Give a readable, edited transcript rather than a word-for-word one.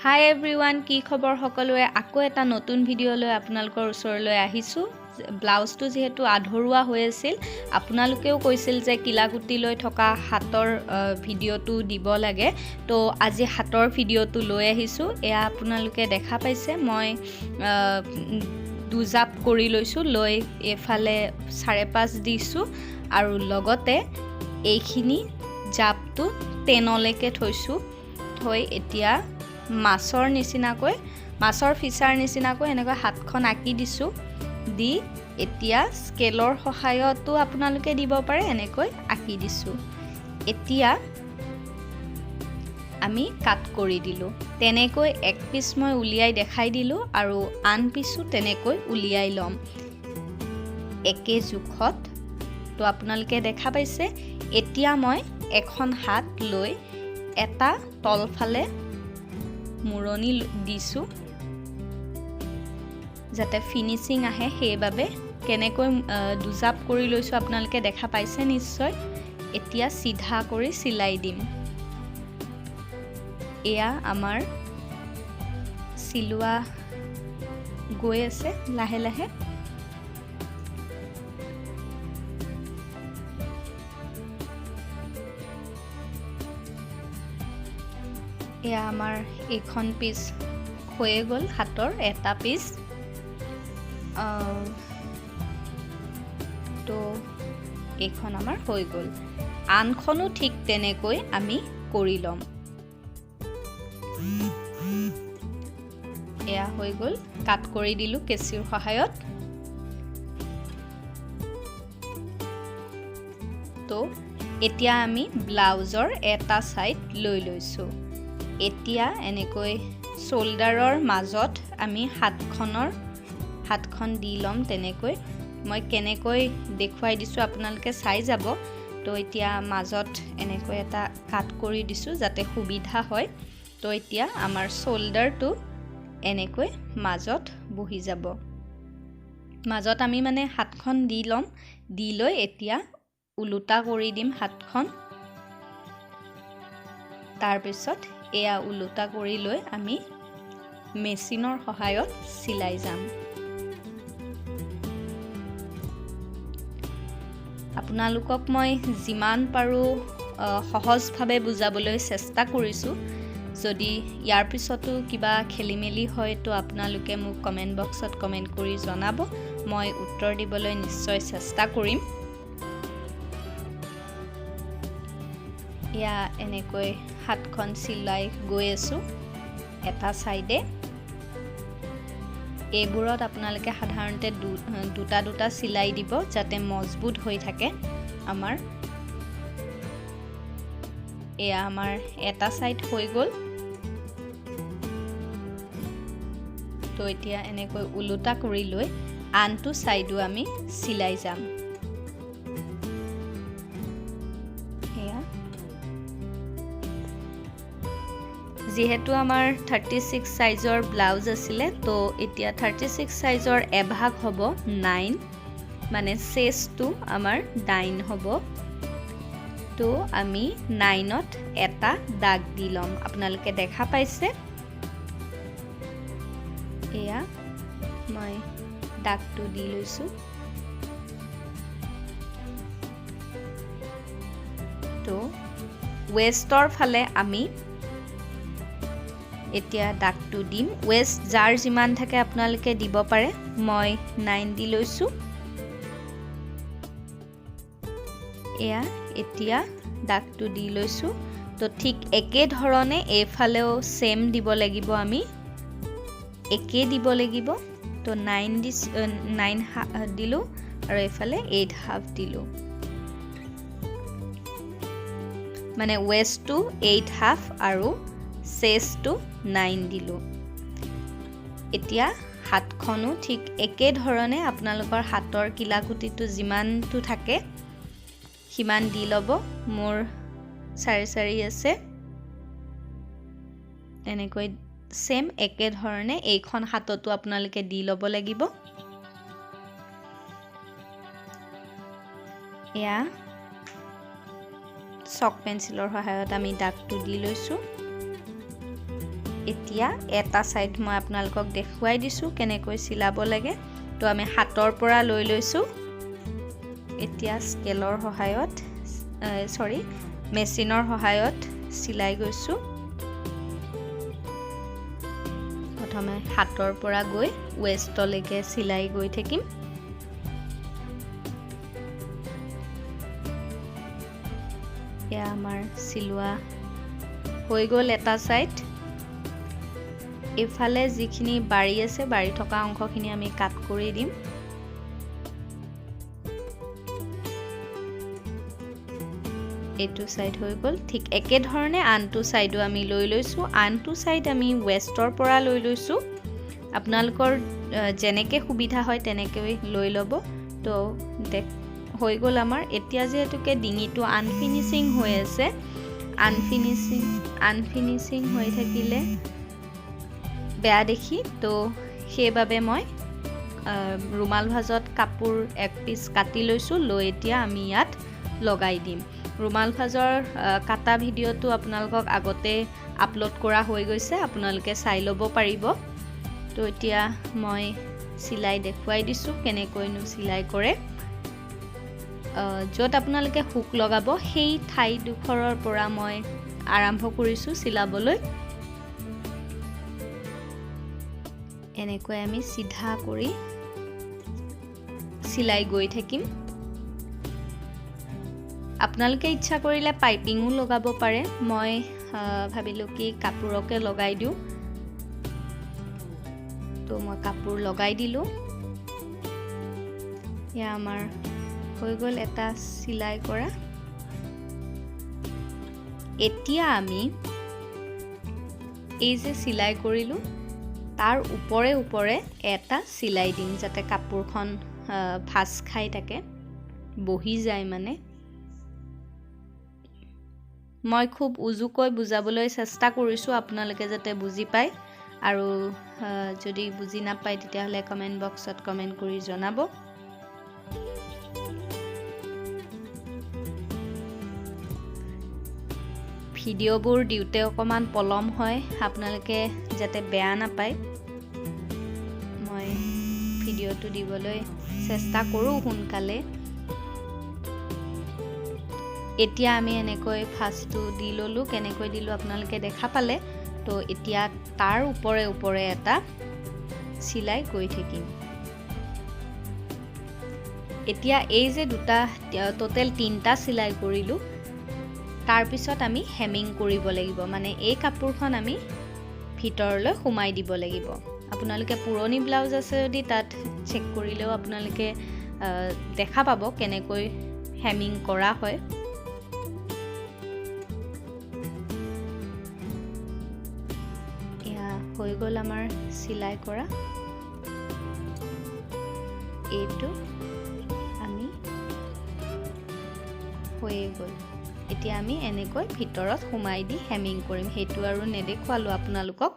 হাই everyone, কি খবৰ সকলোৱে? আকৌ এটা নতুন ভিডিঅ' লৈ আপোনালোকৰ ওচৰলৈ আহিছোঁ। ব্লাউজটো যেহেতু আধৰুৱা হৈ আছিল, আপোনালোকেও কৈছিল যে কিলাকুটি লৈ থকা হাতৰ ভিডিঅ'টো দিব লাগে, তো আজি হাতৰ ভিডিঅ'টো লৈ আহিছোঁ। এয়া আপোনালোকে দেখা পাইছে, মই দুজাপ কৰি লৈছোঁ, লৈ এফালে 5.5 দিছোঁ আৰু লগতে এইখিনি জাপটো 10লৈকে থৈছোঁ। থৈ এতিয়া মাছৰ নিচিনাকৈ, মাছৰ ফিচাৰ নিচিনাকৈ এনেকৈ হাতখন আঁকি দিছোঁ। দি এতিয়া স্কেলৰ সহায়তো আপোনালোকে দিব পাৰে, এনেকৈ আঁকি দিছোঁ। এতিয়া আমি কাট কৰি দিলোঁ। তেনেকৈ এক পিচ মই উলিয়াই দেখাই দিলোঁ আৰু আন পিচো তেনেকৈ উলিয়াই ল'ম একে জোখত। তো আপোনালোকে দেখা পাইছে। এতিয়া মই এখন হাত লৈ এটা তলফালে মুৰণি দিছোঁ যাতে ফিনিচিং আহে, সেইবাবে কেনেকৈ দুজাপ কৰি লৈছোঁ আপোনালোকে দেখা পাইছে নিশ্চয়। এতিয়া চিধা কৰি চিলাই দিম। এয়া আমাৰ চিলোৱা গৈ আছে লাহে লাহে। এয়া আমাৰ এইখন পিচ হৈয়ে গ'ল, হাতৰ এটা পিচ। তো এইখন আমাৰ হৈ গ'ল। আনখনো ঠিক তেনেকৈ আমি কৰি ল'ম। এয়া হৈ গ'ল, কাট কৰি দিলোঁ কেঁচিৰ সহায়ত। তো এতিয়া আমি ব্লাউজৰ এটা ছাইড লৈ লৈছোঁ। এতিয়া এনেকৈ শোল্ডাৰৰ মাজত আমি হাতখন দি ল'ম। তেনেকৈ মই কেনেকৈ দেখুৱাই দিছোঁ আপোনালোকে চাই যাব। তো এতিয়া মাজত এনেকৈ এটা কাট কৰি দিছোঁ যাতে সুবিধা হয়। তো এতিয়া আমাৰ শোল্ডাৰটো এনেকৈ মাজত বহি যাব। মাজত আমি মানে হাতখন দি ল'ম। দি লৈ এতিয়া ওলোটা কৰি দিম হাতখন। তাৰপিছত এয়া ওলোটা কৰি লৈ আমি মেচিনৰ সহায়ত চিলাই যাম। আপোনালোকক মই যিমান পাৰোঁ সহজভাৱে বুজাবলৈ চেষ্টা কৰিছোঁ। যদি ইয়াৰ পিছতো কিবা খেলি মেলি হয় তো আপোনালোকে মোক কমেণ্ট বক্সত কমেণ্ট কৰি জনাব, মই উত্তৰ দিবলৈ নিশ্চয় চেষ্টা কৰিম। এয়া এনেকৈ হাতখন চিলাই গৈ আছোঁ এটা ছাইডে। এইবোৰত আপোনালোকে সাধাৰণতে দুটা দুটা চিলাই দিব যাতে মজবুত হৈ থাকে আমাৰ। এয়া আমাৰ এটা ছাইড হৈ গ'ল। তো এতিয়া এনেকৈ ওলোটা কৰি লৈ আনটো ছাইডো আমি চিলাই যাম। যিহেতু আমাৰ 36 সাইজৰ ব্লাউজ আছিলে, তো এতিয়া 36 সাইজৰ এভাগ হ'ব 9, মানে চেষ্টটো আমাৰ 9 হ'ব। তো আমি 9ত এটা দাগ দি ল'ম। আপোনালোকে দেখা পাইছে, এয়া মই দাগটো দি লৈছোঁ। তো ৱেষ্টৰ ফালে আমি এতিয়া দাগটো দিম। ৱেষ্ট যাৰ যিমান থাকে আপোনালোকে দিব পাৰে। মই 9 দি লৈছোঁ। এয়া এতিয়া দাগটো দি লৈছোঁ। তো ঠিক একে ধৰণে এইফালেও চেম দিব লাগিব, আমি একে দিব লাগিব। তো 9 দিলোঁ আৰু এইফালে 8.5 দিলোঁ। মানে ৱেষ্টটো 8.5 আৰু চেষ্টটো 9 দিলোঁ। এতিয়া হাতখনো ঠিক একে ধৰণে আপোনালোকৰ হাতৰ কিলাকুটিটো যিমানটো থাকে সিমান দি ল'ব। মোৰ 4.4 আছে। এনেকৈ চেম একে ধৰণে এইখন হাততো আপোনালোকে দি ল'ব লাগিব। এয়া চক পেঞ্চিলৰ সহায়ত আমি দাগটো দি লৈছোঁ। এতিয়া এটা সাইড মই আপোনালোকক দেখুৱাই দিছো কেনেকৈ চিলাব লাগে তো আমি হাতৰ পৰা লৈ লৈছো এতিয়া স্কেলৰ সহায়ত মেচিনৰ সহায়ত চিলাই গৈছো প্ৰথমে হাতৰ পৰা গৈ ওয়েষ্টলৈকে চিলাই গৈ থাকিম এয়া আমাৰ চিলোৱা হৈ গ'ল এটা সাইড এফালে যিখিনি বাড়ি আছে বাড়ি থকা অংশখিনি আমি কাট কৰি দিম এটো সাইড হৈ গ'ল ঠিক একে ধৰণে আনটো সাইডো আমি লৈ লৈছো আনটো সাইড আমি ওয়েষ্টৰ পৰা লৈ লৈছো আপোনালোকৰ যেনেকে সুবিধা হয় তেনেকৈ লৈ ল'ব তো হৈ গ'ল আমাৰ এতিয়া যেহেতুকে ডিঙিটো আনফিনিশিং হৈ আছে আনফিনিশিং হৈ থাকিলে বেয়া দেখি তো সেইবাবে মই ৰুমাল ভাজত কাপোৰ এক পিস কাটি লৈছো লৈ এতিয়া আমি ইয়াত লগাই দিম ৰুমাল ভাজৰ কাটা ভিডিওটো আপোনালোকক আগতে আপলোড কৰা হৈ গৈছে আপোনালোকে চাই ল'ব পাৰিব তো এতিয়া মই চিলাই দেখুৱাই দিছো কেনেকৈনো চিলাই কৰে যত আপোনালোকে হুক লগাব সেই ঠাই দুখৰৰ পৰা মই আৰম্ভ কৰিছো চিলাবলৈ এনেকৈ আমি সিধা কৰি চিলাই গৈ থাকিম আপোনালোকে ইচ্ছা কৰিলে পাইপিংও লগাব পাৰে মই ভাবিলো কি কাপোৰকে লগাই দিও তো মই কাপোৰ লগাই দিলো ইয়া আমাৰ হৈ গ'ল এটা চিলাই কৰা এতিয়া আমি এই যে চিলাই কৰিলো তাৰ উপৰে উপৰে এটা চিলাই দিম যাতে কাপোৰখন ভাঁজ খাই থাকে বহি যায় মানে মই খুব উজুকৈ বুজাবলৈ চেষ্টা কৰিছো আপোনালোকে যাতে বুজি পায় আৰু যদি বুজি নাপায় তেতিয়াহলে কমেন্ট বক্সত কমেন্ট কৰি জনাব ভিডিওবোৰ দিউতে অকমান পলম হয় আপোনালোকে যাতে বেয়া নাপায় মই ভিডিওটো দিবলৈ চেষ্টা কৰো সোনকালে এতিয়া আমি এনেকৈ ফাৰ্ষ্টটো দি ললো কেনেকৈ দিলো আপোনালোকে দেখা পালে তো এতিয়া তাৰ উপৰে উপৰে এটা চিলাই গৈ থাকিম এতিয়া এই যে দুটা টোটাল তিনটা চিলাই কৰিলো তাৰ পিছত আমি হেমিং কৰিব লাগিব মানে এই কাপোৰখন আমি ভিতৰলৈ সোমাই দিব লাগিব আপোনালোকে পুৰণি ব্লাউজ আছে যদি তাত চেক কৰিলেও আপোনালোকে দেখা পাব কেনেকৈ হেমিং কৰা হয় ইয়া হৈ গ'ল আমাৰ চিলাই কৰা এইটো আমি হৈ গ'ল এতিয়া আমি এনেকৈ ভিতৰত সোমাই দি হেমিং কৰিম হেতু আৰু নেদেখুৱালো আপোনালোকক